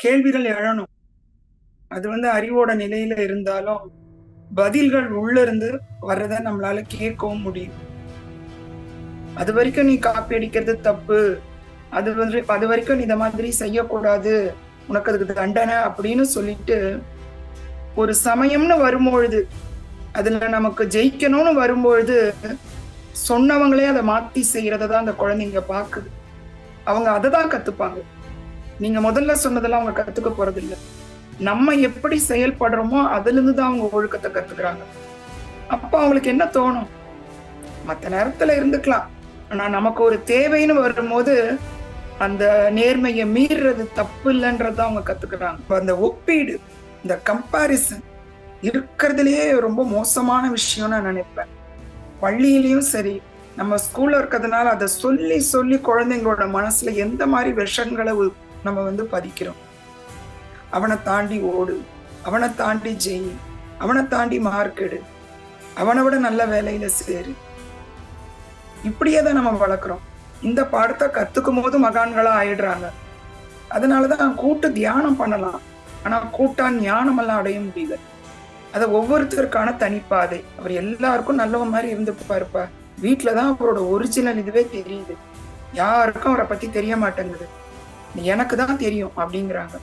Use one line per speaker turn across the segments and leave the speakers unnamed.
கேள்விகள் எழணும். அது அறிவோட நிலையில இருந்தாலும் பதில்கள் உள்ள இருந்து வர்றத நம்மளால கேட்கவும் முடியும். அது வரைக்கும் நீ காப்பி அடிக்கிறது தப்பு, அது வரைக்கும் நீ இத மாதிரி செய்யக்கூடாது, உனக்கு அதுக்கு தண்டனை அப்படின்னு சொல்லிட்டு ஒரு சமயம்னு வரும்பொழுது, அதுல நமக்கு ஜெயிக்கணும்னு வரும்பொழுது சொன்னவங்களே அதை மாத்தி செய்யறத தான் அந்த குழந்தைங்க பாக்குது. அவங்க அதை தான் கத்துப்பாங்க. நீங்க முதல்ல சொன்னதெல்லாம் அவங்க கத்துக்க போறது இல்ல. நம்ம எப்படி செயல்படுறோமோ அதுல இருந்து தான் அவங்க ஒழுக்கத்தை கத்துக்கிறாங்க. அப்ப அவங்களுக்கு என்ன தோணும்? மத்த நேரத்துல இருந்துக்கலாம், ஆனா நமக்கு ஒரு தேவைன்னு வரும்போது அந்த நேர்மையை மீறுறது தப்பு இல்லைன்றத அவங்க கத்துக்கிறாங்க. அந்த ஒப்பீடு, இந்த கம்பாரிசன் இருக்கிறதுலயே ரொம்ப மோசமான விஷயம் நான் நினைப்பேன். பள்ளியிலயும் சரி, நம்ம ஸ்கூல்ல இருக்கிறதுனால அதை சொல்லி சொல்லி குழந்தைங்களோட மனசுல எந்த மாதிரி விஷங்களை நம்ம பதிக்கிறோம். அவனை தாண்டி ஓடு, அவனை தாண்டி ஜெயி, அவனை தாண்டி மார்க் எடு, அவனை விட நல்ல வேலையில சேரு, இப்படியே தான் நம்ம வளர்க்குறோம். இந்த பாடத்தை கத்துக்கும் போது மகான்களா ஆயிடுறாங்க. அதனாலதான் கூட்டு தியானம் பண்ணலாம், ஆனா கூட்டா ஞானம் எல்லாம் அடைய முடியல. அத ஒவ்வொருத்தருக்கான தனிப்பாதை. அவர் எல்லாருக்கும் நல்லவ மாதிரி இருந்துப்பாருப்பா, வீட்டுலதான் அவரோட ஒரிஜினல் இதுவே தெரியுது, யாருக்கும் அவரை பத்தி தெரிய மாட்டேங்குது, எனக்கு தான் தெரியும் அப்படிங்கிறாங்க.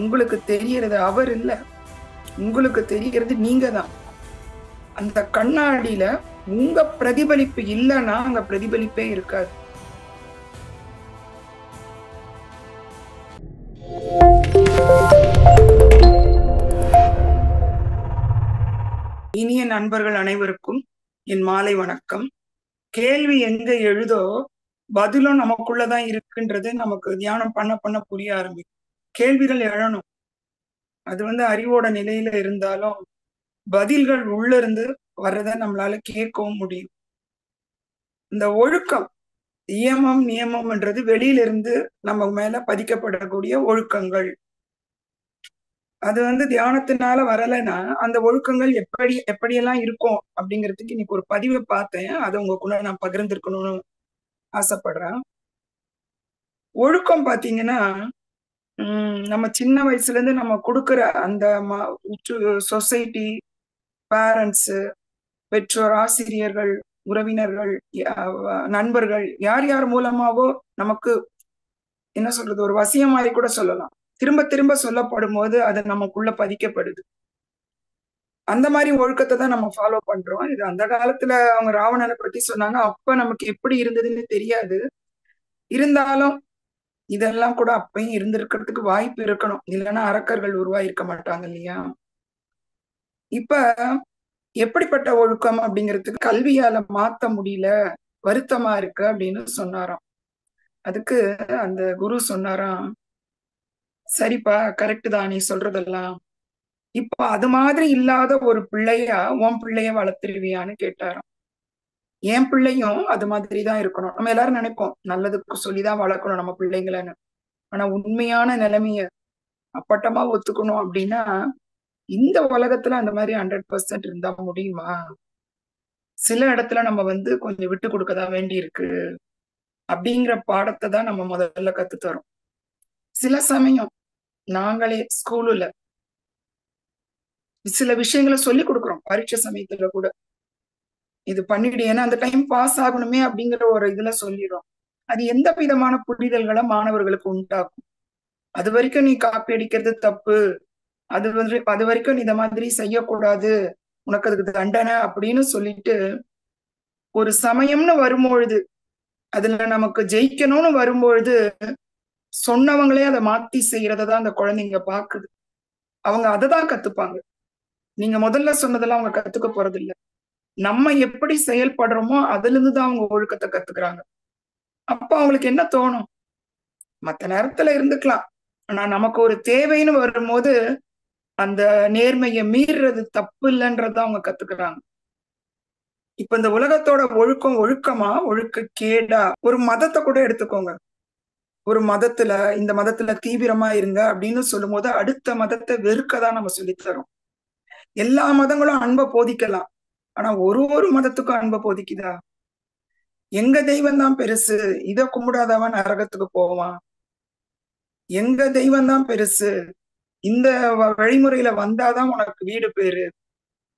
உங்களுக்கு தெரியறது அவர் இல்ல, உங்களுக்கு தெரியறது நீங்க தான். அந்த கண்ணாடியில உங்க பிரதிபலிப்பு இல்லைன்னா அங்க பிரதிபலிப்பே இருக்காது. இனிய நண்பர்கள் அனைவருக்கும் என் மாலை வணக்கம். கேள்வி எங்க எழுதோ பதிலும் நமக்குள்ளதான் இருக்குன்றது நமக்கு தியானம் பண்ண பண்ண புரிய ஆரம்பிக்கும். கேள்விகள் எழணும். அது அறிவோட நிலையில இருந்தாலும் பதில்கள் உள்ள இருந்து வர்றத நம்மளால கேட்கவும் முடியும். இந்த ஒழுக்கம், நியமம் நியமம்ன்றது வெளியில இருந்து நம்ம மேல பதிக்கப்படக்கூடிய ஒழுக்கங்கள். அது தியானத்தினால வரலைன்னா அந்த ஒழுக்கங்கள் எப்படியெல்லாம் இருக்கும் அப்படிங்கிறதுக்கு இன்னைக்கு ஒரு பதிவை பார்த்தேன். அதை உங்க கூட நான் பகிர்ந்திருக்கணும்னு ஆசைப்படுறேன். ஒழுக்கம் பாத்தீங்கன்னா, நம்ம சின்ன வயசுல இருந்து நம்ம கொடுக்குற அந்த சொசைட்டி, பேரண்ட்ஸ், பெற்றோர், ஆசிரியர்கள், உறவினர்கள், நண்பர்கள், யார் யார் மூலமாவோ நமக்கு என்ன சொல்றது, ஒரு வசியமாய் கூட சொல்லலாம், திரும்ப திரும்ப சொல்லப்படும் போது அது நமக்குள்ள பதிக்கப்படுது. அந்த மாதிரி ஒழுக்கத்தை தான் நம்ம ஃபாலோ பண்றோம். இது அந்த காலத்துல அவங்க ராவணனை பத்தி சொன்னாங்க, அப்ப நமக்கு எப்படி இருந்ததுன்னு தெரியாது. இருந்தாலும் இதெல்லாம் கூட அப்பயும் இருந்திருக்கிறதுக்கு வாய்ப்பு இருக்கணும், இல்லைன்னா அரக்கர்கள் உருவாயிருக்க மாட்டாங்க இல்லையா? இப்ப எப்படிப்பட்ட ஒழுக்கம் அப்படிங்கிறதுக்கு கல்வியால மாத்த முடியல, வருத்தமா இருக்கு அப்படின்னு சொன்னாராம். அதுக்கு அந்த குரு சொன்னாராம், சரிப்பா, கரெக்ட் தான் நீ சொல்றதெல்லாம். இப்ப அது மாதிரி இல்லாத ஒரு பிள்ளையா உன் பிள்ளைய வளர்த்துருவியான்னு கேட்டாராம். என் பிள்ளையும் அது மாதிரிதான் இருக்கணும். நம்ம எல்லாரும் நினைப்போம் நல்லதுக்கு சொல்லிதான் வளர்க்கணும் நம்ம பிள்ளைங்களன்னு. ஆனா உண்மையான நிலைமைய அப்பட்டமா ஒத்துக்கணும் அப்படின்னா, இந்த உலகத்துல அந்த மாதிரி 100% இருந்தா முடியுமா? சில இடத்துல நம்ம கொஞ்சம் விட்டு கொடுக்கதான் வேண்டி இருக்கு அப்படிங்கிற பாடத்தை தான் நம்ம முதல்ல கத்து தரோம். சில சமயம் நாங்களே ஸ்கூல்ல சில விஷயங்களை சொல்லி கொடுக்குறோம். பரீட்சை சமயத்துல கூட இது பண்ணிடு, ஏன்னா அந்த டைம் பாஸ் ஆகணுமே அப்படிங்கிற ஒரு இதுல சொல்லிடுறோம். அது எந்த விதமான புரிதல்களை மாணவர்களுக்கு உண்டாக்கும்? அது வரைக்கும் நீ காப்பி அடிக்கிறது தப்பு, அது வரைக்கும் நீ இத மாதிரி செய்யக்கூடாது, உனக்கு அதுக்கு தண்டனை அப்படின்னு சொல்லிட்டு ஒரு சமயம்னு வரும்பொழுது, அதுல நமக்கு ஜெயிக்கணும்னு வரும்பொழுது சொன்னவங்களே அதை மாத்தி செய்யறத தான் அந்த குழந்தைங்க பாக்குது. அவங்க அதை தான் கத்துப்பாங்க. நீங்க முதல்ல சொன்னதெல்லாம் அவங்க கத்துக்க போறது இல்ல. நம்ம எப்படி செயல்படுறோமோ அதுல இருந்து தான் அவங்க ஒழுக்கத்தை கத்துக்கிறாங்க. அப்ப அவங்களுக்கு என்ன தோணும்? மத்த நேரத்துல இருந்துக்கலாம், ஆனா நமக்கு ஒரு தேவைன்னு வரும்போது அந்த நேர்மையை மீறுறது தப்பு இல்லைன்றத அவங்க கத்துக்கிறாங்க. இப்ப இந்த உலகத்தோட ஒழுக்கம் ஒழுக்கமா ஒழுக்க கேடா? ஒரு மதத்தை கூட எடுத்துக்கோங்க. ஒரு மதத்துல, இந்த மதத்துல தீவிரமா இருங்க அப்படின்னு சொல்லும் போது அடுத்த மதத்தை வெறுக்கதான் நம்ம சொல்லித்தரோம். எல்லா மதங்களும் அன்பை போதிக்கலாம், ஆனா ஒரு ஒரு மதத்துக்கும் அன்பை போதிக்குதா? எங்க தெய்வம் தான் பெருசு, இதை கும்பிடாதவன் நரகத்துக்கு போவான், எங்க தெய்வம் தான் பெருசு, இந்த வழிமுறையில வந்தாதான் உனக்கு வீடு பேரு.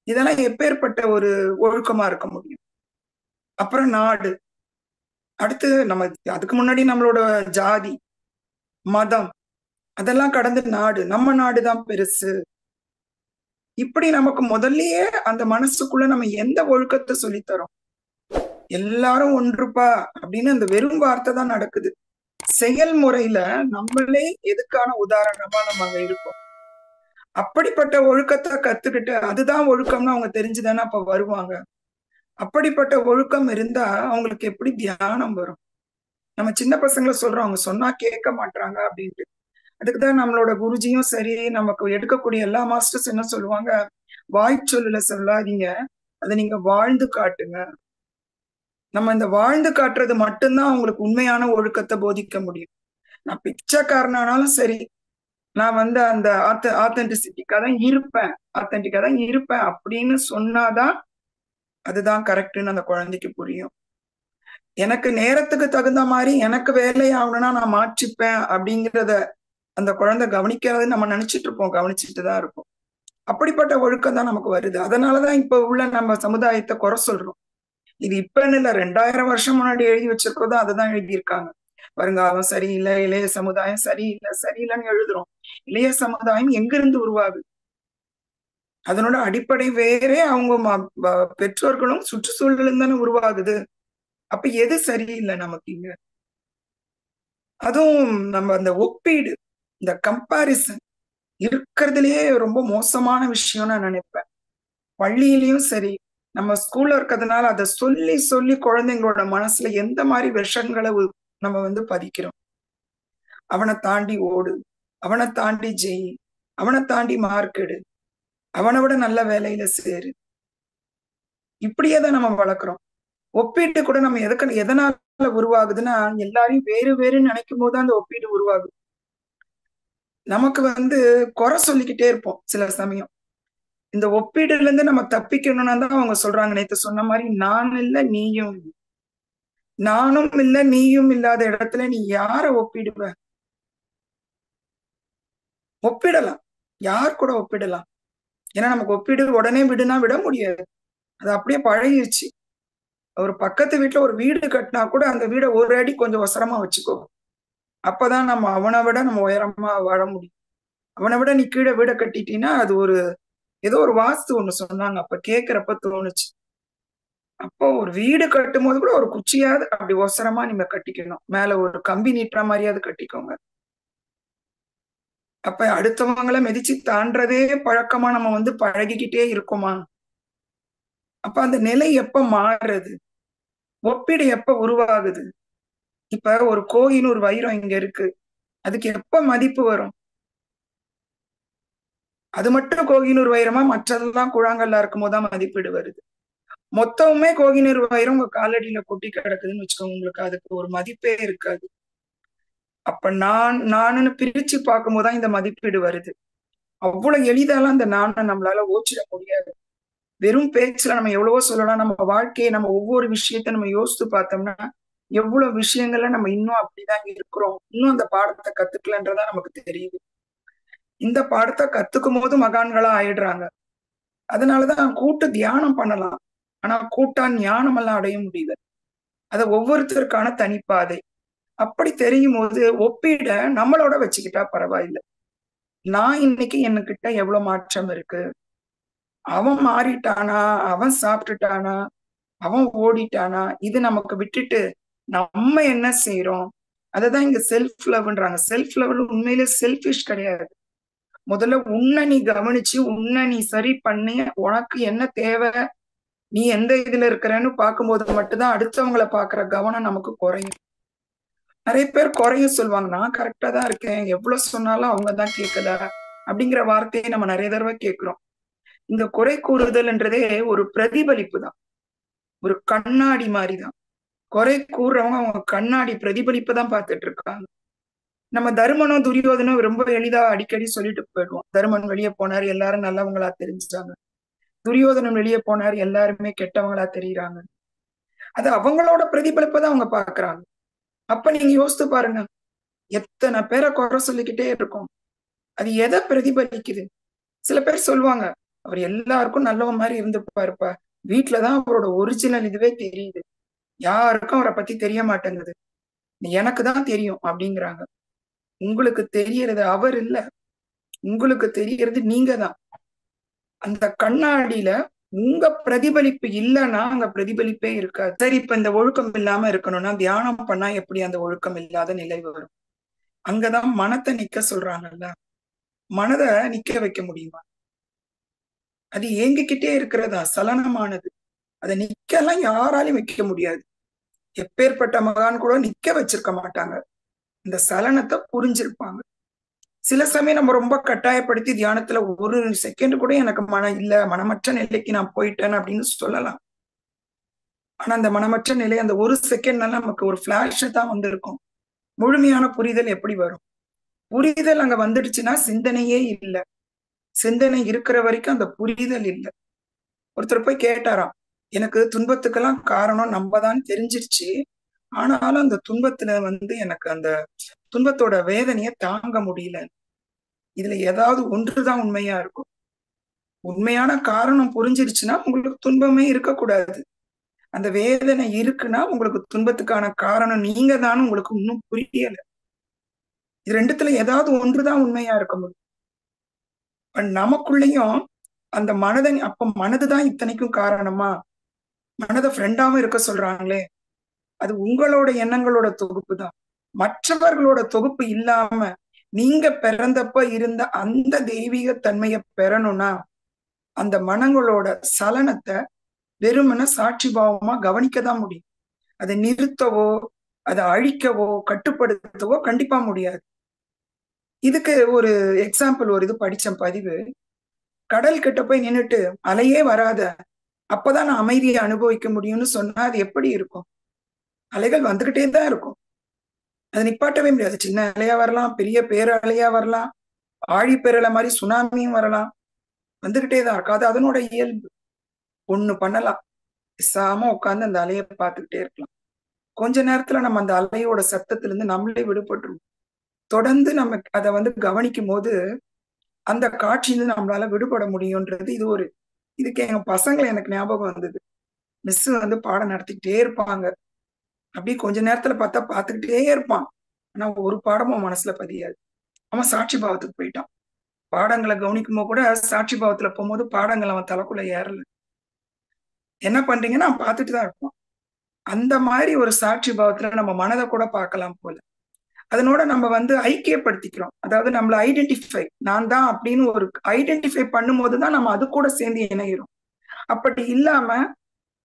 இதெல்லாம் எப்பேற்பட்ட ஒரு ஒழுக்கமா இருக்க முடியும்? அப்புறம் நாடு, அடுத்து நம்ம அதுக்கு முன்னாடி நம்மளோட ஜாதி, மதம், அதெல்லாம் கடந்து நாடு, நம்ம நாடுதான் பெருசு. இப்படி நமக்கு முதல்லயே அந்த மனசுக்குள்ள நம்ம எந்த ஒழுக்கத்தை சொல்லித்தரோம்? எல்லாரும் ஒன்றுப்பா அப்படின்னு அந்த வெறும் வார்த்தை தான் நடக்குது. செயல்முறையில நம்மளே எதுக்கான உதாரணமா நம்ம அங்க இருக்கோம். அப்படிப்பட்ட ஒழுக்கத்தை கத்துக்கிட்டு அதுதான் ஒழுக்கம்னு அவங்க தெரிஞ்சுதானே அப்ப வருவாங்க. அப்படிப்பட்ட ஒழுக்கம் இருந்தா அவங்களுக்கு எப்படி தியானம் வரும்? நம்ம சின்ன பசங்களை சொல்றோம், அவங்க சொன்னா கேட்க மாட்டாங்க அப்படின்ட்டு. அதுக்குதான் நம்மளோட குருஜியும் சரி, நமக்கு எடுக்கக்கூடிய எல்லா மாஸ்டர்ஸ் என்ன சொல்லுவாங்க, வாய்ச்சொல்லுல சொல்லாதீங்க, அதை நீங்க வாழ்ந்து காட்டுங்க. நம்ம இந்த வாழ்ந்து காட்டுறது மட்டும்தான் அவங்களுக்கு உண்மையான ஒழுக்கத்தை போதிக்க முடியும். நான் பிச்சைக்காரனானாலும் சரி, நான் வந்து அந்த ஆத்தென்டிசிட்டிக்கா தான் இருப்பேன், ஆத்தென்டிக்கா தான் இருப்பேன் அப்படின்னு சொன்னாதான் அதுதான் கரெக்ட்னு அந்த குழந்தைக்கு புரியும். எனக்கு நேரத்துக்கு தகுந்த மாதிரி எனக்கு வேலை ஆகணும்னா நான் மாற்றிப்பேன் அப்படிங்கிறத அந்த குழந்தை கவனிக்காதுன்னு நம்ம நினைச்சிட்டு இருப்போம், கவனிச்சுட்டு தான் இருப்போம். அப்படிப்பட்ட ஒழுக்கம் தான் நமக்கு வருது. அதனாலதான் இப்ப உள்ள நம்ம சமுதாயத்தை குறை சொல்றோம். இது இப்பன்னு இல்ல, 2000 வருஷம் முன்னாடி எழுதி வச்சிருக்கிறதும் அதுதான் எழுதியிருக்காங்க. வருங்காலம் சரியில்லை, இளைய சமுதாயம் சரியில்லை, சரியில்லைன்னு எழுதுறோம். இளைய சமுதாயம் எங்கிருந்து உருவாகுது? அதனோட அடிப்படை வேறே, அவங்க பெற்றோர்களும் சுற்றுச்சூழலும் தானே உருவாகுது. அப்ப எது சரியில்லை நமக்கு இங்க? அதுவும் நம்ம அந்த ஒப்பீடு, இந்த கம்பாரிசன் இருக்கிறதுலயே ரொம்ப மோசமான விஷயம் நான் நினைப்பேன். பள்ளியிலயும் சரி, நம்ம ஸ்கூல்ல இருக்கிறதுனால அதை சொல்லி சொல்லி குழந்தைங்களோட மனசுல எந்த மாதிரி விஷங்களை நம்ம வந்து பதிக்கிறோம். அவனை தாண்டி ஓடு, அவனை தாண்டி ஜெயி, அவனை தாண்டி மார்க் எடு, அவனை விட நல்ல வேலையில சேரு, இப்படியே தான் நம்ம வளர்க்குறோம். ஒப்பீட்டு கூட நம்ம எதனால உருவாகுதுன்னா, எல்லாரையும் வேறு வேறுன்னு நினைக்கும் போது அந்த ஒப்பீடு உருவாகுது. நமக்கு வந்து குறை சொல்லிக்கிட்டே இருப்போம் சில சமயம். இந்த ஒப்பீடுல இருந்து நம்ம தப்பிக்கணும்னா தான் அவங்க சொல்றாங்க, நேத்து சொன்ன மாதிரி, நான் இல்ல நீயும் இல்ல. நானும் இல்ல நீயும் இல்லாத இடத்துல நீ யார ஒப்பிடுவ? ஒப்பிடலாம், யார் கூட ஒப்பிடலாம்? ஏன்னா நமக்கு ஒப்பீடு உடனே விடுனா விட முடியாது, அது அப்படியே பழகிருச்சு. ஒரு பக்கத்து வீட்டுல ஒரு வீடு கட்டினா கூட அந்த வீடை ஒரு அடி கொஞ்சம் ஒசரமா வச்சுக்கோ, அப்பதான் நம்ம அவனை விட நம்ம உயரமா வாழ முடியும். அவனை விட நீ கீழே வீடை கட்டிட்டீன்னா அது ஒரு ஏதோ ஒரு வாஸ்து ஒண்ணு சொன்னாங்க, அப்ப கேக்குறப்ப தோணுச்சு. அப்போ ஒரு வீடு கட்டும் போது கூட ஒரு குச்சியாவது அப்படி ஒசரமா நீங்க கட்டிக்கணும், மேல ஒரு கம்பி நீட்டுற மாதிரியாவது கட்டிக்கோங்க. அப்ப அடுத்தவங்களை மிதிச்சு தாண்டறதே பழக்கமா நம்ம வந்து பழகிக்கிட்டே இருக்கோமா? அப்ப அந்த நிலை எப்ப மாறுறது? ஒப்பீடு எப்ப உருவாகுது? இப்ப ஒரு கோஹினூர் வைரம் இங்க இருக்கு, அதுக்கு எப்ப மதிப்பு வரும்? அது மட்டும் கோஹினூர் வைரமா, மற்றதெல்லாம் கூழாங்கல்லா இருக்கும் போதுதான் மதிப்பீடு வருது. மொத்தமுமே கோஹினூர் வைரம் உங்க காலடியில கொட்டி கிடக்குதுன்னு வச்சுக்கோங்க, உங்களுக்கு அதுக்கு ஒரு மதிப்பே இருக்காது. அப்ப நானுன்னு பிரிச்சு பார்க்கும் போதுதான் இந்த மதிப்பீடு வருது. அவ்வளவு எளிதாலாம் அந்த நானை நம்மளால ஓச்சிட முடியாது. வெறும் பேச்சுல நம்ம எவ்வளவோ சொல்லலாம், நம்ம வாழ்க்கையை நம்ம ஒவ்வொரு விஷயத்த நம்ம யோசித்து பார்த்தோம்னா எவ்வளவு விஷயங்கள்ல நம்ம இன்னும் அப்படிதான் இருக்கிறோம், இன்னும் அந்த பாடத்தை கத்துக்கலன்றதா நமக்கு தெரியுது. இந்த பாடத்தை கத்துக்கும் போது மகான்களா ஆயிடுறாங்க. அதனாலதான் கூட்டு தியானம் பண்ணலாம், ஆனா கூட்டா ஞானம் எல்லாம் அடைய முடியல. அத ஒவ்வொருத்தருக்கான தனிப்பாதை. அப்படி தெரியும் போது ஒப்பீட நம்மளோட வச்சுக்கிட்டா பரவாயில்லை. நான் இன்னைக்கு என்கிட்ட எவ்வளவு மாற்றம் இருக்கு, அவன் மாறிட்டானா, அவன் சாப்பிட்டுட்டானா, அவன் ஓடிட்டானா, இது நமக்கு விட்டுட்டு நம்ம என்ன செய்யறோம்? அததான் இங்க செல்ஃப் லவ்ன்றாங்க. செல்ஃப் லவ் உண்மையிலே செல்ஃபிஷ் கிடையாது. முதல்ல உன்னை நீ கவனிச்சு உன்னை நீ சரி பண்ணி உனக்கு என்ன தேவை, நீ எந்த இதுல இருக்கிறன்னு பார்க்கும்போது மட்டும்தான் அடுத்தவங்களை பாக்குற கவனம் நமக்கு குறையும். நிறைய பேர் குறைய சொல்லுவாங்க, நான் கரெக்டா தான் இருக்கேன், எவ்வளவு சொன்னாலும் அவங்கதான் கேட்கல அப்படிங்கிற வார்த்தையை நம்ம நிறைய தடவை கேட்கிறோம். இந்த குறை கூறுதல்ன்றதே ஒரு பிரதிபலிப்பு தான், ஒரு கண்ணாடி மாதிரிதான். குறை கூறுறவங்க அவங்க கண்ணாடி பிரதிபலிப்பு தான் பார்த்துட்டு இருக்காங்க. நம்ம தருமனும் துரியோதனும் ரொம்ப எளிதா அடிக்கடி சொல்லிட்டு போயிடுவோம். தருமன் வெளியே போனார், எல்லாரும் நல்லவங்களா தெரிஞ்சுட்டாங்க. துரியோதனன் வெளியே போனார், எல்லாருமே கெட்டவங்களா தெரியுறாங்க. அது அவங்களோட பிரதிபலிப்பை தான் அவங்க பாக்குறாங்க. அப்ப நீங்க யோசித்து பாருங்க, எத்தனை பேரை குறை சொல்லிக்கிட்டே இருக்கோம். அது எதை பிரதிபலிக்குது? சில பேர் சொல்லுவாங்க, அவர் எல்லாருக்கும் நல்லவ மாதிரி இருந்துப்பாருப்பா, வீட்டுலதான் அவரோட ஒரிஜினல் இதுவே தெரியுது, யாருக்கும் அவரை பத்தி தெரிய மாட்டேங்குது, எனக்கு தான் தெரியும் அப்படிங்கிறாங்க. உங்களுக்கு தெரியறது அவர் இல்ல, உங்களுக்கு தெரியறது நீங்க தான். அந்த கண்ணாடியில உங்க பிரதிபலிப்பு இல்லைன்னா அங்க பிரதிபலிப்பே இருக்காது. சரி, இப்ப இந்த ஒழுக்கம் இல்லாம இருக்கணும்னா தியானம் பண்ணா எப்படி அந்த ஒழுக்கம் இல்லாத நிலை வரும்? அங்கதான் மனத்தை நிக்க சொல்றாங்கல்ல. மனதை நிக்க வைக்க முடியுமா? அது ஏங்கிக்கிட்டே இருக்கிறதா, சலனமானது. அதை நிக்கலாம் யாராலையும் வைக்க முடியாது. எப்பேற்பட்ட மகான் கூட நிக்க வச்சிருக்க மாட்டாங்க. இந்த சலனத்தை புரிஞ்சிருப்பாங்க. சில சமயம் நம்ம ரொம்ப கட்டாயப்படுத்தி தியானத்துல ஒரு செகண்ட் கூட எனக்கு மனமற்ற நிலைக்கு நான் போயிட்டேன் அப்படின்னு சொல்லலாம். ஆனா அந்த மனமற்ற நிலை அந்த ஒரு செகண்ட்னால நமக்கு ஒரு பிளாஷ் தான் வந்திருக்கும். முழுமையான புரிதல் எப்படி வரும்? புரிதல் அங்க வந்துடுச்சுன்னா சிந்தனையே இல்லை. சிந்தனை இருக்கிற வரைக்கும் அந்த புரிதல் இல்லை. ஒருத்தர் போய் கேட்டாராம், எனக்கு துன்பத்துக்கெல்லாம் காரணம் நம்ம தான் தெரிஞ்சிருச்சு, ஆனாலும் அந்த துன்பத்துல எனக்கு அந்த துன்பத்தோட வேதனையை தாங்க முடியல. இதுல ஏதாவது ஒன்றுதான் உண்மையா இருக்கும். உண்மையான காரணம் புரிஞ்சிருச்சுன்னா உங்களுக்கு துன்பமே இருக்கக்கூடாது. அந்த வேதனை இருக்குன்னா உங்களுக்கு துன்பத்துக்கான காரணம் நீங்க தான் உங்களுக்கு இன்னும் புரியல. இது ரெண்டுத்துல ஏதாவது ஒன்றுதான் உண்மையா இருக்க முடியும். நமக்குள்ளயும் அந்த அப்ப மனதுதான் இத்தனைக்கும் காரணமா? மனதை ஃப்ரெண்டாவும் இருக்க சொல்றாங்களே, அது உங்களோட எண்ணங்களோட தொகுப்பு தான். மற்றவர்களோட தொகுப்பு இல்லாம நீங்க பிறந்தப்ப இருந்த அந்த தெய்வீக தன்மையை பெறணும்னா அந்த மனங்களோட சலனத்தை வெறுமன சாட்சி பாவமா கவனிக்கதான் முடியும். அதை நிறுத்தவோ அதை அழிக்கவோ கட்டுப்படுத்தவோ கண்டிப்பா முடியாது. இதுக்கு ஒரு எக்ஸாம்பிள், ஒரு இது படிச்ச பதிவு. கடல் கிட்ட போய் நின்னுட்டு அலையே வராத, அப்பதான் நான் அமைதியை அனுபவிக்க முடியும்னு சொன்னா அது எப்படி இருக்கும்? அலைகள் வந்துகிட்டே தான் இருக்கும். அதை நிப்பாட்டவே முடியாது. சின்ன அலையா வரலாம், பெரிய பேரலையா வரலாம், ஆழிப்பேரலை மாதிரி சுனாமியும் வரலாம், வந்துகிட்டே தான் இருக்கும். அது அதனோட இயல்பு. ஒண்ணு பண்ணலாம், பேசாம உட்காந்து அந்த அலையை பார்த்துக்கிட்டே இருக்கலாம். கொஞ்ச நேரத்துல நம்ம அந்த அலையோட சத்தத்துல இருந்து நம்மளே விடுபட்டுருவோம். தொடர்ந்து நம்ம அதை கவனிக்கும் போது அந்த காட்சியிலிருந்து நம்மளால விடுபட முடியும்ன்றது இதுக்கு எங்க பசங்களை எனக்கு ஞாபகம் வந்தது. மிஸ் பாடம் நடத்திக்கிட்டே இருப்பாங்க. அப்படியே கொஞ்ச நேரத்துல பார்த்தா பார்த்துக்கிட்டே இருப்பான். ஆனா ஒரு பாடமும் மனசுல பதியாது. அவன் சாட்சி பாவத்துக்கு போயிட்டான். பாடங்களை கவனிக்கும் போது கூட சாட்சி பாவத்துல போகும்போது பாடங்கள் அவன் தலைக்குள்ள ஏறல. என்ன பண்றீங்கன்னா அவன் பார்த்துட்டு தான் இருப்பான். அந்த மாதிரி ஒரு சாட்சி பாவத்துல நம்ம மனதை கூட பார்க்கலாம் போல. அதனோட நம்ம ஐக்கியப்படுத்திக்கிறோம். அதாவது நம்மள ஐடென்டிஃபை, நான் தான் அப்படின்னு ஒரு ஐடென்டிஃபை பண்ணும்போதுதான் நம்ம அது கூட சேர்ந்து இணைகிறோம். அப்படி இல்லாம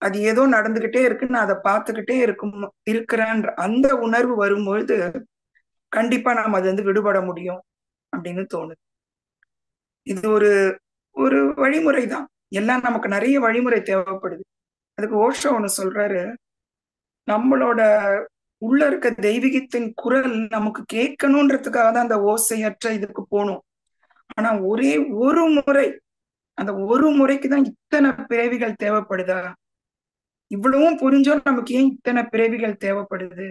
அது ஏதோ நடந்துகிட்டே இருக்கு, நான் அதை பார்த்துக்கிட்டே இருக்கிறேன்ற அந்த உணர்வு வரும்பொழுது கண்டிப்பா நாம அது விடுபட முடியும் அப்படின்னு தோணுது. இது ஒரு ஒரு வழிமுறை தான். எல்லாம் நமக்கு நிறைய வழிமுறை தேவைப்படுது. அதுக்கு ஓஷோ ஒண்ணு சொல்றாரு, நம்மளோட உள்ள இருக்க தெய்வீகத்தின் குரல் நமக்கு கேட்கணுன்றதுக்காக தான் அந்த ஓசையற்ற இதுக்கு போகணும். ஆனா ஒரே ஒரு முறை, அந்த ஒரு முறைக்குதான் இத்தனை பிறவிகள் தேவைப்படுதா? இவ்வளவும் புரிஞ்சோம் நமக்கு ஏன் இத்தனை பிறவிகள் தேவைப்படுது?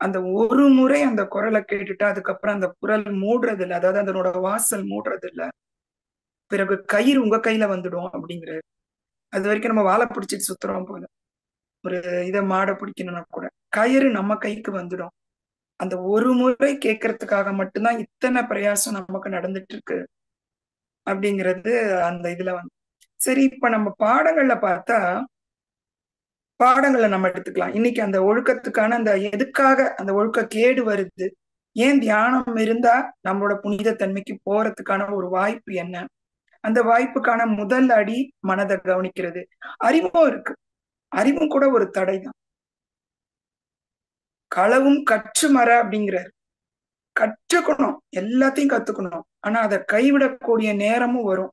அந்த ஒரு முறை அந்த குரலை கேட்டுட்டா அதுக்கப்புறம் அந்த குரல் மூடுறது இல்லை, அதாவது அதனோட வாசல் மூடுறது இல்லை. பிறகு கயிறு உங்க கையில வந்துடும் அப்படிங்கிறது. அது வரைக்கும் நம்ம வாழை பிடிச்சிட்டு சுத்துறோம் போல. ஒரு இதை மாடை பிடிக்கணும்னா கூட கயிறு நம்ம கைக்கு வந்துடும். அந்த ஒரு முறை கேட்கறதுக்காக மட்டும்தான் இத்தனை பிரயாசம் நமக்கு நடந்துட்டு இருக்கு அப்படிங்கிறது அந்த இதுல சரி, இப்ப நம்ம பாடங்கள்ல பார்த்தா பாடங்களை நம்ம எடுத்துக்கலாம். இன்னைக்கு அந்த ஒழுக்கத்துக்கான அந்த எதுக்காக அந்த ஒழுக்க கேடு வருது, ஏன் தியானம் இருந்தா நம்மளோட புனித தன்மைக்கு போறதுக்கான ஒரு வாய்ப்பு என்ன? அந்த வாய்ப்புக்கான முதல் அடி மனதை கவனிக்கிறது. அறிவும் இருக்கு, அறிவும் கூட ஒரு தடை தான். களவும் கற்று மர அப்படிங்கிறாரு. கற்றுக்கணும், எல்லாத்தையும் கத்துக்கணும். ஆனா அதை கைவிடக்கூடிய நேரமும் வரும்.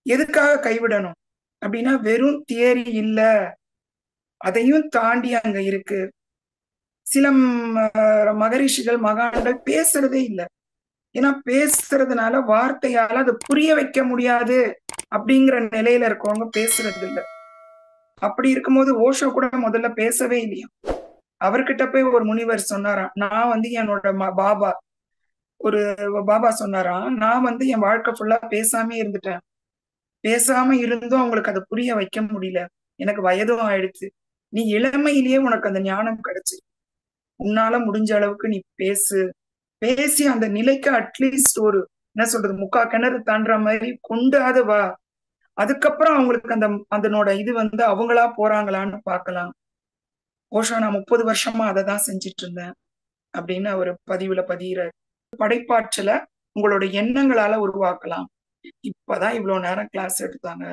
எதுக்காக கைவிடணும் அப்படின்னா வெறும் தியரி இல்ல, அதையும் தாண்டி அங்க இருக்கு. சில மகரிஷிகள் மகான்கள் பேசுறதே இல்லை. ஏன்னா பேசுறதுனால வார்த்தையால அதை புரிய வைக்க முடியாது அப்படிங்கிற நிலையில இருக்கவங்க பேசுறது இல்லை. அப்படி இருக்கும்போது ஓஷோ கூட முதல்ல பேசவே இல்லையா. அவர்கிட்ட போய் ஒரு முனிவர் சொன்னாராம், நான் வந்து என்னோட பாபா ஒரு பாபா சொன்னாராம், நான் வந்து என் வாழ்க்கை ஃபுல்லா பேசாம இருந்துட்டேன். பேசாம இருந்தும் அவங்களுக்கு அதை புரிய வைக்க முடியல. எனக்கு வயதும் ஆயிடுச்சு. நீ இளமையிலேயே உனக்கு அந்த ஞானம் கிடைச்சு, உன்னால முடிஞ்ச அளவுக்கு நீ பேசு. பேசி அந்த நிலைக்கு அட்லீஸ்ட் ஒரு என்ன சொல்றது, முக்கா கிணறு தாண்டுற மாதிரி கொண்டாது வா. அதுக்கப்புறம் அவங்களுக்கு அந்த அதனோட இது வந்து அவங்களா போறாங்களான்னு பார்க்கலாம். ஓஷோ, நான் 30 வருஷமா அதை தான் செஞ்சிட்டு இருந்தேன் அப்படின்னு அவர் பதிவுல பதிகிறார். படைப்பாற்றலை உங்களோட எண்ணங்களால உருவாக்கலாம். இப்பதான் இவ்வளவு நேரம் கிளாஸ் எடுத்தாங்க.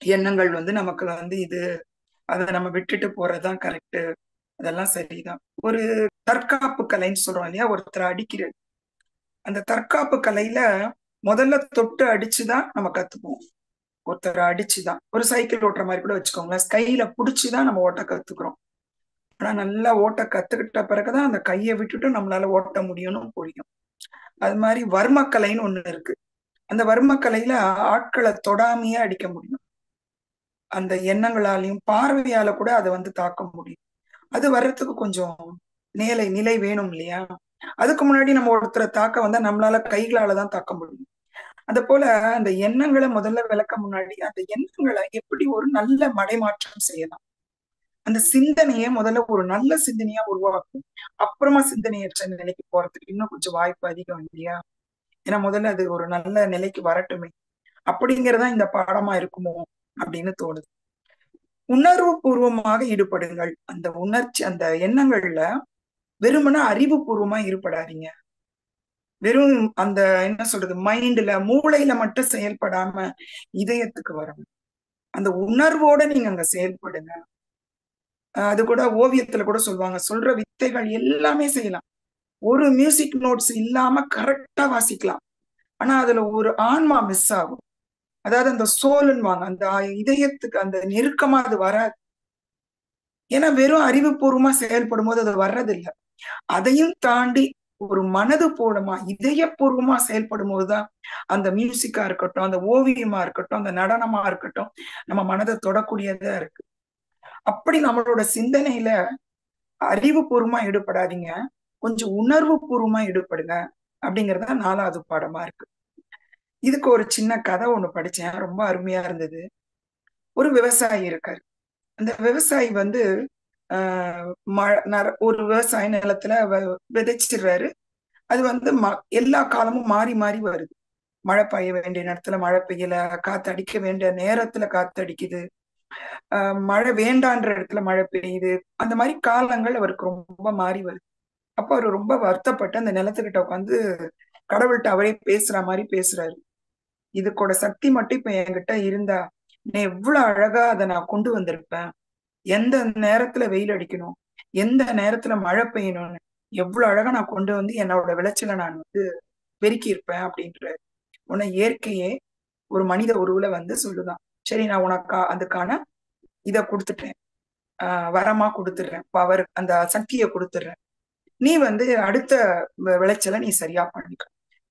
எண்ணங்கள் வந்து நமக்கு வந்து இது, அதை நம்ம விட்டுட்டு போறதுதான் கரெக்ட். அதெல்லாம் சரிதான். ஒரு தற்காப்பு கலைன்னு சொல்றோம் இல்லையா, ஒருத்தர் அடிக்கிறது. அந்த தற்காப்பு கலையில முதல்ல தொட்டு அடிச்சுதான் நம்ம கத்துப்போம். ஒருத்தர் அடிச்சுதான், ஒரு சைக்கிள் ஓட்டுற மாதிரி கூட வச்சுக்கோங்களேன், கையில புடிச்சுதான் நம்ம ஓட்ட கத்துக்கிறோம். ஆனா நல்லா ஓட்ட கத்துக்கிட்ட பிறகுதான் அந்த கையை விட்டுட்டு நம்மளால ஓட்ட முடியும்னு புரியும். அது மாதிரி வர்மக்கலைன்னு ஒண்ணு இருக்கு. அந்த வர்மக்கலையில ஆட்களை தொடாமையே அடிக்க முடியும். அந்த எண்ணங்களாலையும் பார்வையால கூட அதை வந்து தாக்க முடியும். அது வர்றதுக்கு கொஞ்சம் நிலை வேணும் இல்லையா? அதுக்கு முன்னாடி நம்ம ஒருத்தரை தாக்க வந்தா நம்மளால கைகளால தான் தாக்க முடியும். அது போல அந்த எண்ணங்களை முதல்ல விளக்க முன்னாடி அந்த எண்ணங்களை எப்படி ஒரு நல்ல மடைமாற்றம் செய்யலாம், அந்த சிந்தனையை முதல்ல ஒரு நல்ல சிந்தனையா உருவாக்கும். அப்புறமா சிந்தனையற்ற நிலைக்கு போறதுக்கு இன்னும் கொஞ்சம் வாய்ப்பு அதிகம் இல்லையா? ஏன்னா முதல்ல அது ஒரு நல்ல நிலைக்கு வரட்டுமே. அப்படிங்கறதா இந்த பாடமா இருக்குமோ அப்படின்னு தோணுது. உணர்வு பூர்வமாக ஈடுபடுங்கள். அந்த உணர்ச்சி, அந்த எண்ணங்கள்ல வெறுமனா அறிவு பூர்வமா ஈடுபடாதீங்க. வெறும் அந்த என்ன சொல்றது, மைண்ட்ல மூளையில மட்டும் செயல்படாம இதயத்துக்கு வரணும். அந்த உணர்வோட நீங்க அங்க செயல்படுங்க. அது கூட ஓவியத்துல கூட சொல்லுவாங்க, சொல்ற வித்தைகள் எல்லாமே செய்யலாம். ஒரு மியூசிக் நோட்ஸ் இல்லாம கரெக்டா வாசிக்கலாம். ஆனா அதுல ஒரு ஆன்மா மிஸ் ஆகும். அதாவது அந்த சோல்ன்னுவாங்க, அந்த இதயத்துக்கு அந்த நெருக்கமா அது வராது. ஏன்னா வெறும் அறிவுபூர்வமா செயல்படும் போது அது வர்றதில்லை. அதையும் தாண்டி ஒரு மனது பூர்வமா இதயபூர்வமா செயல்படும் போதுதான் அந்த மியூசிக்கா இருக்கட்டும், அந்த ஓவியமா இருக்கட்டும், அந்த நடனமா இருக்கட்டும், நம்ம மனதை தொடக்கூடியதா இருக்கு. அப்படி நம்மளோட சிந்தனையில அறிவுபூர்வமா ஈடுபடாதீங்க, கொஞ்சம் உணர்வு பூர்வமா ஈடுபடுங்க அப்படிங்கறத 4வது பாடமா இருக்கு. இதுக்கு ஒரு சின்ன கதை ஒண்ணு படிச்சேன், ரொம்ப அருமையா இருந்தது. ஒரு விவசாயி இருக்காரு. அந்த விவசாயி வந்து ஒரு விவசாய நிலத்துல விதைச்சிடுறாரு. அது வந்து எல்லா காலமும் மாறி மாறி வருது. மழை பெய்ய வேண்டிய நேரத்துல மழை பெய்யல, காத்து அடிக்க வேண்டிய நேரத்துல காத்து அடிக்குது, மழை வேண்டான்ற இடத்துல மழை பெய்யுது. அந்த மாதிரி காலங்கள் அவருக்கு ரொம்ப மாறி வருது. அப்ப அவரு ரொம்ப வருத்தப்பட்டு அந்த நிலத்துக்கிட்ட உட்காந்து கடவுள்கிட்ட அவரே பேசுற மாதிரி பேசுறாரு. இதுக்கோட சக்தி மட்டும் இப்ப என்கிட்ட இருந்தா நான் எவ்வளவு அழகா அதை நான் கொண்டு வந்திருப்பேன். எந்த நேரத்துல வெயில் அடிக்கணும், எந்த நேரத்துல மழை பெய்யணும்னு எவ்வளவு அழகா நான் கொண்டு வந்து என்னோட விளைச்சலை நான் வந்து பெருக்கி இருப்பேன் அப்படின்ற உன்னை இயற்கையே ஒரு மனித உருவுல வந்து சொல்லுதான். சரி, நான் உனக்கு அதுக்கான இதை கொடுத்துட்டேன், வரமா கொடுத்துடுறேன், பவர் அந்த சக்தியை கொடுத்துடுறேன், நீ வந்து அடுத்த விளைச்சலை நீ சரியா பண்ணிக்க.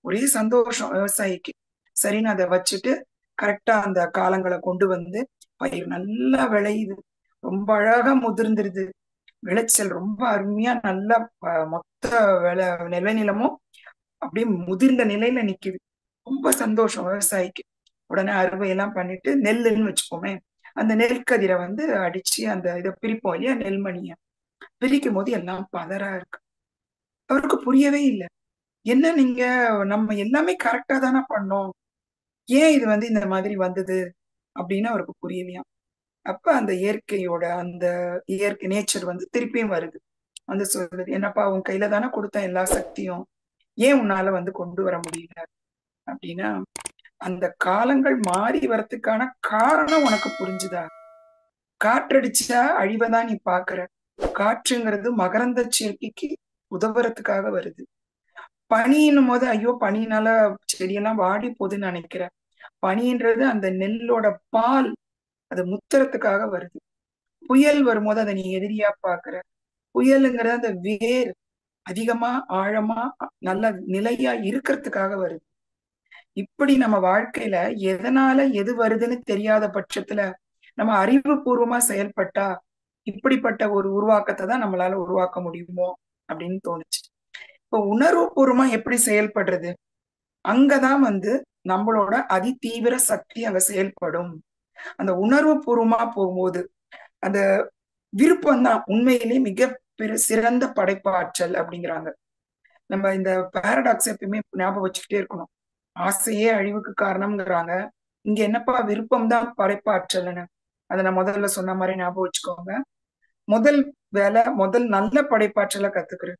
ஒரே சந்தோஷம் விவசாயிக்கு. சரின்னு அதை வச்சுட்டு கரெக்டா அந்த காலங்களை கொண்டு வந்து பயிர் நல்லா விளையுது, ரொம்ப அழகா முதிர்ந்துருது, விளைச்சல் ரொம்ப அருமையா நல்லா மொத்த நிலமும் அப்படியே முதிர்ந்த நிலையில நிக்குது. ரொம்ப சந்தோஷம் விவசாயிக்கு. உடனே அறுவையெல்லாம் பண்ணிட்டு நெல்லுன்னு வச்சுப்போமே, அந்த நெற்கதிரை வந்து அடிச்சு அந்த இதை பிரிப்போம் இல்லையா, நெல்மணிய பிரிக்கும் போது எல்லாம் பதறா இருக்கு. அவருக்கு புரியவே இல்லை. என்ன நீங்க, நம்ம எல்லாமே கரெக்டா தானே பண்ணோம், ஏன் இது வந்து இந்த மாதிரி வந்தது அப்படின்னு அவருக்கு புரியலையாம். அப்ப அந்த இயற்கையோட அந்த இயற்கை நேச்சர் வந்து திருப்பியும் வருது, வந்து சொல்றது, என்னப்பா உன் கையில தானே கொடுத்த எல்லா சக்தியும், ஏன் உன்னால வந்து கொண்டு வர முடியல அப்படின்னா, அந்த காலங்கள் மாறி வரத்துக்கான காரணம் உனக்கு புரிஞ்சுதா? காற்றடிச்சா அழிவதான் நீ பாக்குற. காற்றுங்கிறது மகரந்த சேர்க்கைக்கு உதவுறதுக்காக வருது. பனின்னும் போது ஐயோ பனினால செடியெல்லாம் வாடி போகுதுன்னு நினைக்கிற. பனின்றது அந்த நெல்லோட பால், அது முத்துறதுக்காக வருது. புயல் வரும்போது அதை நீ எதிரியா பாக்குற. புயலுங்கிறது அந்த வேர் அதிகமா ஆழமா நல்ல நிலையா இருக்கிறதுக்காக வருது. இப்படி நம்ம வாழ்க்கையில எதனால எது வருதுன்னு தெரியாத பட்சத்துல நம்ம அறிவு பூர்வமா செயல்பட்டா இப்படிப்பட்ட ஒரு உருவாக்கத்தை தான் நம்மளால உருவாக்க முடியுமோ அப்படின்னு தோணுச்சு. இப்போ உணர்வு பூர்வமா எப்படி செயல்படுறது, அங்கதான் நம்மளோட அதிதீவிர சக்தி அங்க செயல்படும். அந்த உணர்வு பூர்வமா போகும்போது அந்த விருப்பம் தான் உண்மையிலேயே மிக சிறந்த படைப்பாற்றல் அப்படிங்கிறாங்க. நம்ம இந்த பாரடாக்ஸ் எப்பயுமே ஞாபகம் வச்சுக்கிட்டே இருக்கணும். ஆசையே அழிவுக்கு காரணம்ங்கிறாங்க. இங்க என்னப்பா விருப்பம் தான் படைப்பாற்றல்னு அதை நான் முதல்ல சொன்ன மாதிரி ஞாபகம் வச்சுக்கோங்க. முதல் வேலை முதல் நல்ல படைப்பாற்றலை கத்துக்கிறது.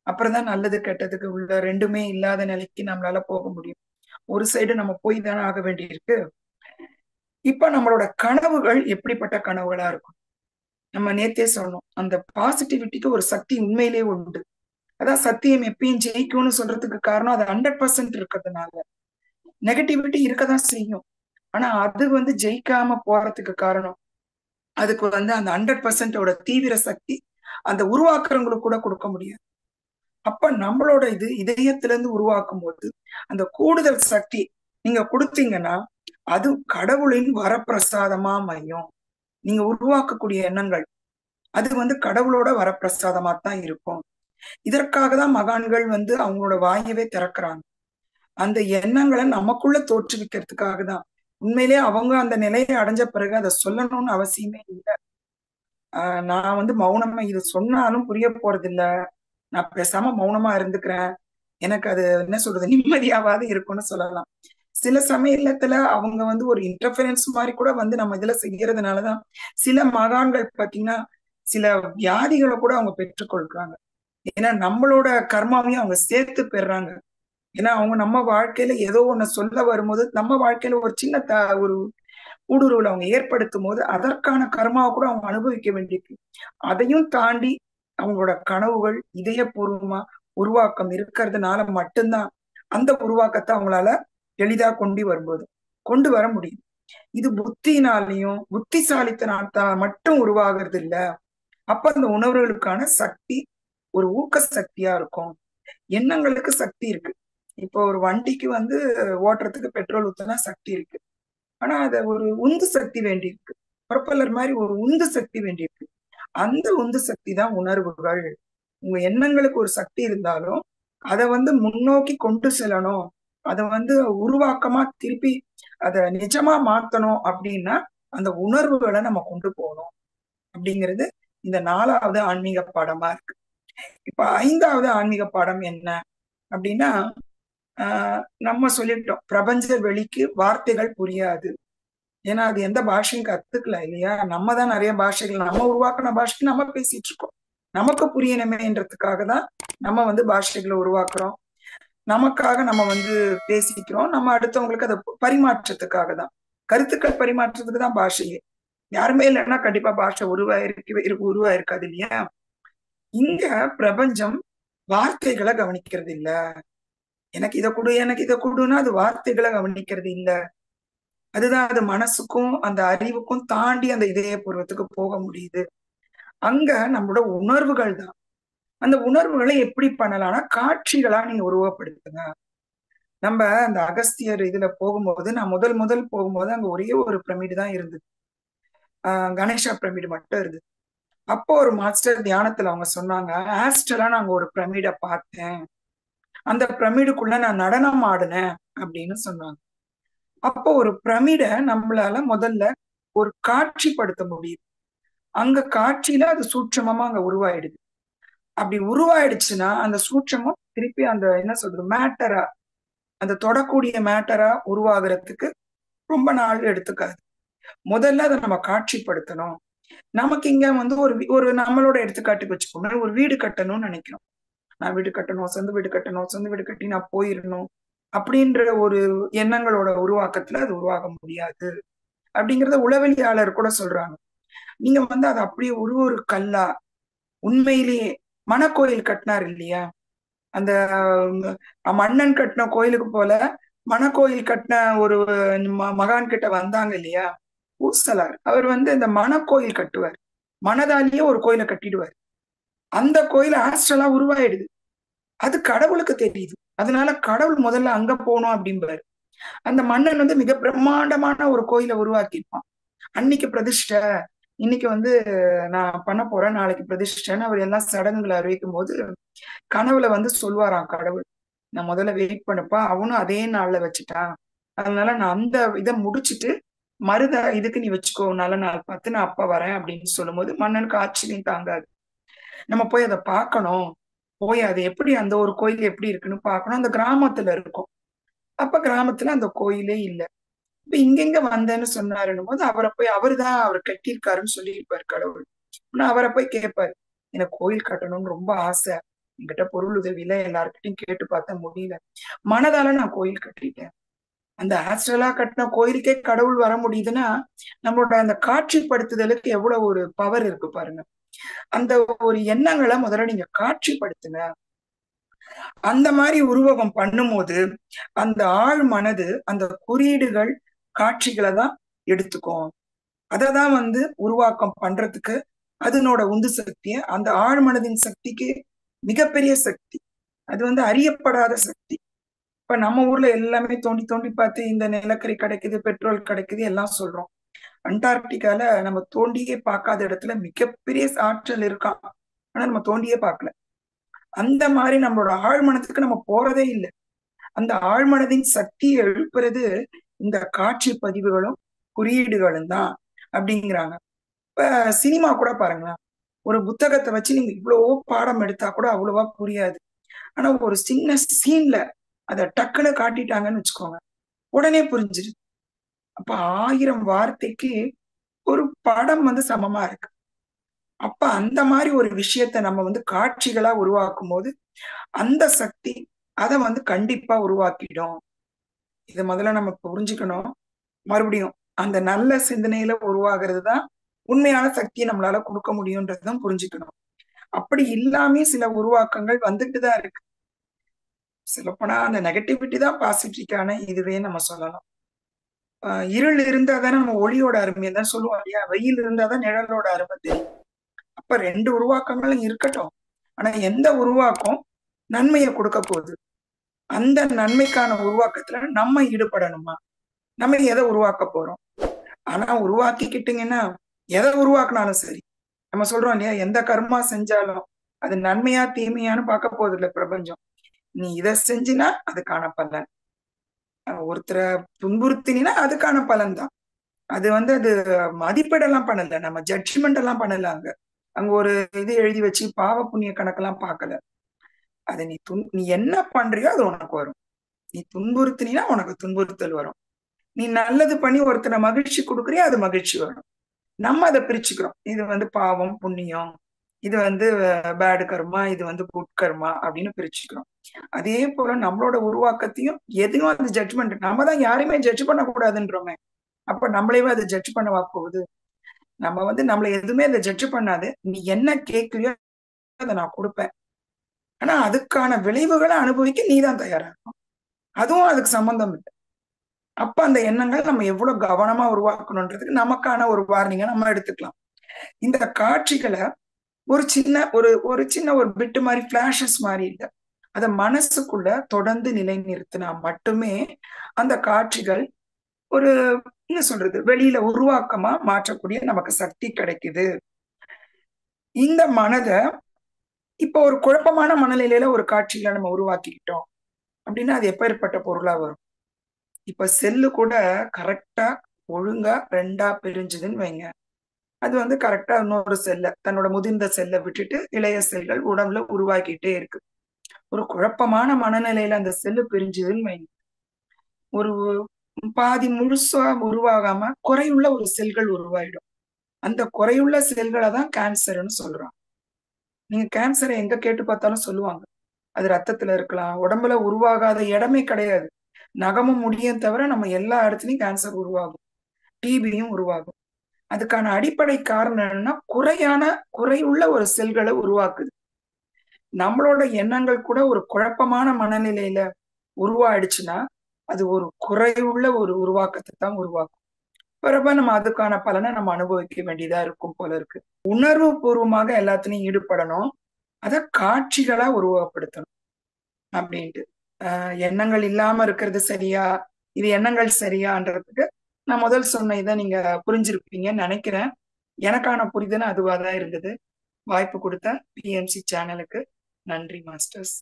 அப்புறம் தான் நல்லது கெட்டதுக்கு உள்ள ரெண்டுமே இல்லாத நிலைக்கு நம்மளால போக முடியும். ஒரு சைடு நம்ம போய் தானே ஆக வேண்டியிருக்கு. இப்ப நம்மளோட கனவுகள் எப்படிப்பட்ட கனவுகளா இருக்கும்? நம்ம நேத்தே சொன்னோம், அந்த பாசிட்டிவிட்டிக்கு ஒரு சக்தி உண்மையிலே உண்டு. அதான் சத்தியம் எப்பயும் ஜெயிக்கும்னு சொல்றதுக்கு காரணம் அது 100% இருக்கிறதுனால. நெகட்டிவிட்டி இருக்கதான் செய்யும், ஆனா அது ஜெயிக்காம போறதுக்கு காரணம் அதுக்கு அந்த 100%ஓட தீவிர சக்தி அந்த உருவாக்குறவங்களுக்கு கூட கொடுக்க முடியாது. அப்ப நம்மளோட இதயத்துல இருந்து உருவாக்கும் போது அந்த கூடுதல் சக்தி நீங்க கொடுத்தீங்கன்னா அது கடவுளின் வரப்பிரசாதமா அமையும். நீங்க உருவாக்கக்கூடிய எண்ணங்கள் அது கடவுளோட வரப்பிரசாதமா தான் இருக்கும். இதற்காக தான் மகான்கள் அவங்களோட வாயவே திறக்கிறாங்க. அந்த எண்ணங்களை நமக்குள்ள தோற்றுவிக்கிறதுக்காக தான். உண்மையிலேயே அவங்க அந்த நிலையை அடைஞ்ச பிறகு அதை சொல்லணும்னு அவசியமே இல்லை. நான் மௌனமா இது சொன்னாலும் புரிய போறது இல்ல, நான் பேசாம மௌனமா இருந்துக்கிறேன், எனக்கு அது என்ன சொல்றது நிம்மதியாவது இருக்கும்னு சொல்லலாம். சில சமயத்துல அவங்க ஒரு இன்டர்ஃபரன்ஸ் மாதிரி கூட நம்ம இதுல செய்யறதுனாலதான் சில மகான்கள் பாத்தீங்கன்னா சில வியாதிகளை கூட அவங்க பெற்றுக்கொள்றாங்க. ஏன்னா நம்மளோட கர்மாவையும் அவங்க சேர்த்து பெறாங்க. ஏன்னா அவங்க நம்ம வாழ்க்கையில ஏதோ ஒண்ணு சொல்ல வரும்போது நம்ம வாழ்க்கையில ஒரு சின்ன ஒரு ஊடுருவல் அவங்க ஏற்படுத்தும் போது அதற்கான கர்மாவை கூட அவங்க அனுபவிக்க வேண்டியிருக்கு. அதையும் தாண்டி அவங்களோட கனவுகள் இதயபூர்வமா உருவாக்கம் இருக்கிறதுனால மட்டும்தான் அந்த உருவாக்கத்தை அவங்களால எளிதா கொண்டு வர முடியும். இது புத்தினாலையும் புத்திசாலித்தனால மட்டும் உருவாகிறது இல்ல. அப்ப அந்த உணர்வுகளுக்கான சக்தி ஒரு ஊக்க சக்தியா இருக்கும். எண்ணங்களுக்கு சக்தி இருக்கு. இப்போ ஒரு வண்டிக்கு ஓட்டுறதுக்கு பெட்ரோல் ஊத்துனா சக்தி இருக்கு, ஆனா அத ஒரு உந்து சக்தி வேண்டியிருக்கு. ப்ரொப்பல்லர் மாதிரி ஒரு உந்து சக்தி வேண்டியிருக்கு. அந்த உந்து சக்தி தான் உணர்வுகள். உங்க எண்ணங்களுக்கு ஒரு சக்தி இருந்தாலும் அதை முன்னோக்கி கொண்டு செல்லணும், அதை உருவாக்கமா திருப்பி அதை நிஜமா மாத்தணும் அப்படின்னா அந்த உணர்வுகளை நம்ம கொண்டு போகணும் அப்படிங்கிறது இந்த 4வது ஆன்மீக பாடமா இருக்கு. இப்ப 5வது ஆன்மீக பாடம் என்ன அப்படின்னா, நம்ம சொல்லிட்டோம் பிரபஞ்ச வெளிக்கு வார்த்தைகள் புரியாது. ஏன்னா அது எந்த பாஷையும் கத்துக்கல இல்லையா. நம்ம தான் நிறைய பாஷைகள் நம்ம உருவாக்கின பாஷைக்கு நம்ம பேசிட்டு இருக்கோம். நமக்கு புரியணுமேன்றதுக்காக தான் நம்ம பாஷைகளை உருவாக்குறோம். நமக்காக நம்ம பேசிக்கிறோம். நம்ம அடுத்தவங்களுக்கு அதை பரிமாற்றத்துக்காக தான், கருத்துக்கள் பரிமாற்றத்துக்கு தான் பாஷையே. யாருமே இல்லைன்னா கண்டிப்பா பாஷை உருவாயிருக்காது இல்லையா. இங்க பிரபஞ்சம் வார்த்தைகளை கவனிக்கிறது இல்ல. எனக்கு இதை கொடுன்னா அது வார்த்தைகளை கவனிக்கிறது இல்ல. அதுதான் அது மனசுக்கும் அந்த அறிவுக்கும் தாண்டி அந்த இதயபூர்வத்துக்கு போக முடியுது. அங்க நம்மளோட உணர்வுகள் தான். அந்த உணர்வுகளை எப்படி பண்ணலாம்னா காட்சிகளா நீங்க உருவப்படுத்துங்க. நம்ம அந்த அகஸ்தியர் இதுல போகும்போது நான் முதல் போகும்போது அங்க ஒரே ஒரு பிரமிடு தான் இருந்தது. கணேஷா பிரமிடு மட்டும் இருந்தது. அப்போ ஒரு மாஸ்டர் தியானத்துல அவங்க சொன்னாங்க, ஆஸ்ட்ரலா நாங்க ஒரு பிரமிடை பார்த்தேன், அந்த பிரமிடுக்குள்ள நான் நடனம் ஆடினேன் அப்படின்னு சொன்னாங்க. அப்போ ஒரு பிரமிடை நம்மளால முதல்ல ஒரு காட்சிப்படுத்த முடியும். அங்க காட்சியில அது சூட்சமமா அங்க உருவாயிடுது. அப்படி உருவாயிடுச்சுன்னா அந்த சூட்சமும் திருப்பி அந்த என்ன சொல்றது மேட்டரா, அந்த தொடக்கூடிய மேட்டரா உருவாகிறதுக்கு ரொம்ப நாள் எடுத்துக்காது. முதல்ல அதை நம்ம காட்சிப்படுத்தணும். நமக்கு இங்க ஒரு நம்மளோட எடுத்துக்காட்டுக்கு வச்சுக்கோங்க, ஒரு வீடு கட்டணும்னு நினைக்கிறோம். நான் வீடு கட்டணும், சொந்த வீடு கட்டணும், சொந்த வீடு கட்டி நான் போயிடணும் அப்படின்ற ஒரு எண்ணங்களோட உருவாக்கத்துல அது உருவாக முடியாது அப்படிங்கறத உளவியலாளர் கூட சொல்றாங்க. நீங்க அது அப்படியே ஒரு கல்லா உண்மையிலேயே மணக்கோயில் கட்டினார் இல்லையா, அந்த மன்னன் கட்டின கோயிலுக்கு போல மணக்கோயில் கட்டின ஒரு மகான் கிட்ட வந்தாங்க இல்லையா ஊசலார். அவர் இந்த மணக்கோயில் கட்டுவார், மனதாலேயே ஒரு கோயிலை கட்டிடுவார். அந்த கோயில் ஆஸ்ட்ரலா உருவாயிடுது. அது கடவுளுக்கு தெரியுது. அதனால கடவுள் முதல்ல அங்க போகணும் அப்படிம்பாரு. அந்த மன்னன் மிக பிரம்மாண்டமான ஒரு கோயிலை உருவாக்கியிருப்பான். அன்னைக்கு பிரதிஷ்டை இன்னைக்கு வந்து நான் பண்ண போறேன், நாளைக்கு பிரதிஷ்டைன்னு அவர் எல்லாம் சடங்குகளை அறிவிக்கும் போது கனவுல வந்து சொல்வாராம் கடவுள், நான் முதல்ல வெயிட் பண்ணப்பா, அவனும் அதே நாள்ல வச்சுட்டான், அதனால நான் அந்த இதை முடிச்சிட்டு இதுக்கு நீ வச்சுக்கோ, நல்ல நாள் பார்த்து நான் அப்ப வரேன் அப்படின்னு சொல்லும்போது மன்னனுக்கு ஆச்சரியம் தாங்காது. நம்ம போய் அதை பார்க்கணும், போய் அது எப்படி அந்த ஒரு கோயில் எப்படி இருக்குன்னு பார்க்கணும். அந்த கிராமத்துல இருக்கும். அப்ப கிராமத்துல அந்த கோயிலே இல்லை. இப்ப இங்கெங்க வந்தேன்னு சொன்னாருன்னும் போது அவரை போய் அவருதான் அவர் கட்டியிருக்காருன்னு சொல்லியிருப்பாரு கடவுள். ஆனா அவரை போய் கேட்பாரு, எனக்கு கோயில் கட்டணும்னு ரொம்ப ஆசை, என்கிட்ட பொருள் உதவியில எல்லார்கிட்டையும் கேட்டு பார்த்தா முடியல, மனதால நான் கோயில் கட்டிட்டேன். அந்த ஆஸ்ட்ரலா கட்டின கோயிலுக்கே கடவுள் வர முடியுதுன்னா நம்மளோட அந்த காட்சிப்படுத்துதலுக்கு எவ்வளவு ஒரு பவர் இருக்கு பாருங்க. அந்த ஒரு எண்ணங்களை முதல்ல நீங்க காட்சிப்படுத்துங்க. அந்த மாதிரி உருவகம் பண்ணும்போது அந்த ஆழ் மனது அந்த குறியீடுகள் காட்சிகளை தான் எடுத்துக்கும். அததான் வந்து உருவாக்கம் பண்றதுக்கு அதனோட உந்து சக்திய, அந்த ஆழ் மனதின் சக்திக்கு மிகப்பெரிய சக்தி. அது வந்து அறியப்படாத சக்தி. இப்ப நம்ம ஊர்ல எல்லாமே தோண்டி தோண்டி பார்த்து இந்த நிலக்கரி கிடைக்குது, பெட்ரோல் கிடைக்குது எல்லாம் சொல்றோம். அண்டார்டிகால நம்ம தோண்டியே பார்க்காத இடத்துல மிகப்பெரிய ஆற்றல் இருக்கான், ஆனா நம்ம தோண்டியே பார்க்கல. அந்த மாதிரி நம்மளோட ஆழ்மனத்துக்கு நம்ம போறதே இல்லை. அந்த ஆழ்மனதின் சக்தியை எழுப்புறது இந்த காட்சி பதிவுகளும் குறியீடுகளும் தான் அப்படிங்கிறாங்க. இப்ப சினிமா கூட பாருங்களேன், ஒரு புத்தகத்தை வச்சு நீங்க இவ்வளவோ பாடம் எடுத்தா கூட அவ்வளவா புரியாது. ஆனா ஒரு சின்ன சீன்ல அதை டக்குன்னு காட்டிட்டாங்கன்னு வச்சுக்கோங்க, உடனே புரிஞ்சிருது. அப்ப 1000 வார்த்தைக்கு ஒரு படம் வந்து சமமா இருக்கு. அப்ப அந்த மாதிரி ஒரு விஷயத்த நம்ம வந்து காட்சிகளா உருவாக்கும் போது அந்த சக்தி அதை வந்து கண்டிப்பா உருவாக்கிடும். இதை முதல்ல நம்ம புரிஞ்சுக்கணும். மறுபடியும் அந்த நல்ல சிந்தனையில உருவாகிறது தான் உண்மையான சக்தியை நம்மளால கொடுக்க முடியும்ன்றதுதான் புரிஞ்சுக்கணும். அப்படி இல்லாம சில உருவாக்கங்கள் வந்துட்டு தான் இருக்கு. சொல்லப்போனா அந்த நெகட்டிவிட்டி தான் பாசிட்டிவிட்டிக்கான இதுவே நம்ம சொல்லலாம். இருள் இருந்தா தானே நம்ம ஒளியோட அருமையை தான் சொல்லுவோம் இல்லையா, வெயில் இருந்தாதான் நிழலோட அருமை தெரியும். அப்ப 2 உருவாக்கங்களும் இருக்கட்டும், ஆனா எந்த உருவாக்கம் நன்மையை கொடுக்க போகுது, அந்த நன்மைக்கான உருவாக்கத்துல நம்ம ஈடுபடணுமா, நம்ம எதை உருவாக்க போறோம். ஆனா உருவாக்கிக்கிட்டீங்கன்னா எதை உருவாக்குனாலும் சரி, நம்ம சொல்றோம் இல்லையா, எந்த கர்மா செஞ்சாலும் அது நன்மையா தீமையான்னு பார்க்க போகுது இல்ல பிரபஞ்சம். நீ இதை செஞ்சினா அதுக்கான பலன், ஒருத்தரை துன்புறுத்தினா அதுக்கான பலன் தான். அது வந்து அது மதிப்பீடெல்லாம் பண்ணல, நம்ம ஜட்ஜ்மெண்ட் எல்லாம் பண்ணல. அங்க அங்க ஒரு இது எழுதி வச்சு பாவ புண்ணிய கணக்கெல்லாம் பார்க்கல. அது நீ என்ன பண்றியோ அது உனக்கு வரும். நீ துன்புறுத்தினா உனக்கு துன்புறுத்தல் வரும். நீ நல்லது பண்ணி ஒருத்தனை மகிழ்ச்சி கொடுக்குறியா அது மகிழ்ச்சி வரும். நம்ம அதை பிரிச்சுக்கிறோம், இது வந்து பாவம் புண்ணியம், இது வந்து பேடு கர்மா, இது வந்து குட் கர்மா அப்படின்னு பிரிச்சுக்கிறோம். அதே போல நம்மளோட உருவாக்கத்தையும் எதுவும் அந்த ஜட்ஜ்மெண்ட், நம்ம தான் யாரையுமே ஜட்ஜ் பண்ணக்கூடாதுன்றோமே, அப்ப நம்மளே அதை ஜட்ஜ் பண்ணவா போகுது. நம்ம வந்து நம்மள எதுவுமே அதை ஜட்ஜ் பண்ணாது, நீ என்ன கேட்கறியோ அதை நான் கொடுப்பேன், ஆனா அதுக்கான விளைவுகளை அனுபவிக்க நீ தான் தயாரா இருக்கும். அதுவும் அதுக்கு சம்பந்தம் இல்லை. அப்ப அந்த எண்ணங்கள் நம்ம எவ்வளவு கவனமா உருவாக்கணுன்றதுக்கு நமக்கான ஒரு வார்னிங்கை நம்ம எடுத்துக்கலாம். இந்த காட்சிகளை ஒரு சின்ன ஒரு சின்ன ஒரு பிட்டு மாதிரி பிளாஷஸ் மாதிரி இல்லை, அத மனசுக்குள்ள தொடர்ந்து நிலைநிறுத்தினா மட்டுமே அந்த காட்சிகள் ஒரு என்ன சொல்றது வெளியில உருவாக்கமா மாற்றக்கூடிய நமக்கு சக்தி கிடைக்குது. இந்த மனதை இப்ப ஒரு குழப்பமான மனநிலையில ஒரு காட்சிகளை நம்ம உருவாக்கிக்கிட்டோம் அப்படின்னா அது எப்பேற்பட்ட பொருளா வரும். இப்ப செல்லு கூட கரெக்டா ஒழுங்கா 2ஆ பிரிஞ்சுதுன்னு வைங்க, அது வந்து கரெக்டா இன்னொரு செல்ல, தன்னோட முதிர்ந்த செல்லை விட்டுட்டு இளைய செல்கள் உடம்புல உருவாக்கிட்டே இருக்கு. ஒரு குழப்பமான மனநிலையில அந்த செல்லு பிரிஞ்சுதுன்னு வைங்க, ஒரு பாதி முழுசா உருவாகாம குறையுள்ள ஒரு செல்கள் உருவாயிடும். அந்த குறையுள்ள செல்களை தான் கேன்சர்னு சொல்றோம். நீங்க கேன்சரை எங்க கேட்டு பார்த்தாலும் சொல்லுவாங்க, அது ரத்தத்துல இருக்கலாம், உடம்புல உருவாகாத இடமே கிடையாது. நகமும் முடியும் தவிர நம்ம எல்லா இடத்துலயும் கேன்சர் உருவாகும், டிபியும் உருவாகும். அதுக்கான அடிப்படை காரணம் என்னன்னா குறையுள்ள ஒரு செல்களை உருவாக்குது. நம்மளோட எண்ணங்கள் கூட ஒரு குழப்பமான மனநிலையில உருவாயிடுச்சுன்னா அது ஒரு குறையுள்ள ஒரு உருவாக்கத்தை தான் உருவாக்கும். பிறகு நம்ம அதுக்கான பலனை நம்ம அனுபவிக்க வேண்டியதா இருக்கும் போல இருக்கு. உணர்வு பூர்வமாக எல்லாத்துலயும் ஈடுபடணும், அதை காட்சிகளா உருவகப்படுத்தணும் அப்படின்ட்டு. எண்ணங்கள் இல்லாம இருக்கிறது சரியா, இது எண்ணங்கள் சரியான்றதுக்கு நான் முதல் சொன்ன இதை நீங்க புரிஞ்சிருப்பீங்கன்னு நினைக்கிறேன். எனக்கான புரிதல் அதுவாதான் இருந்தது. வாய்ப்பு கொடுத்த பிஎம்சி சேனலுக்கு நன்றி மாஸ்டர்ஸ்.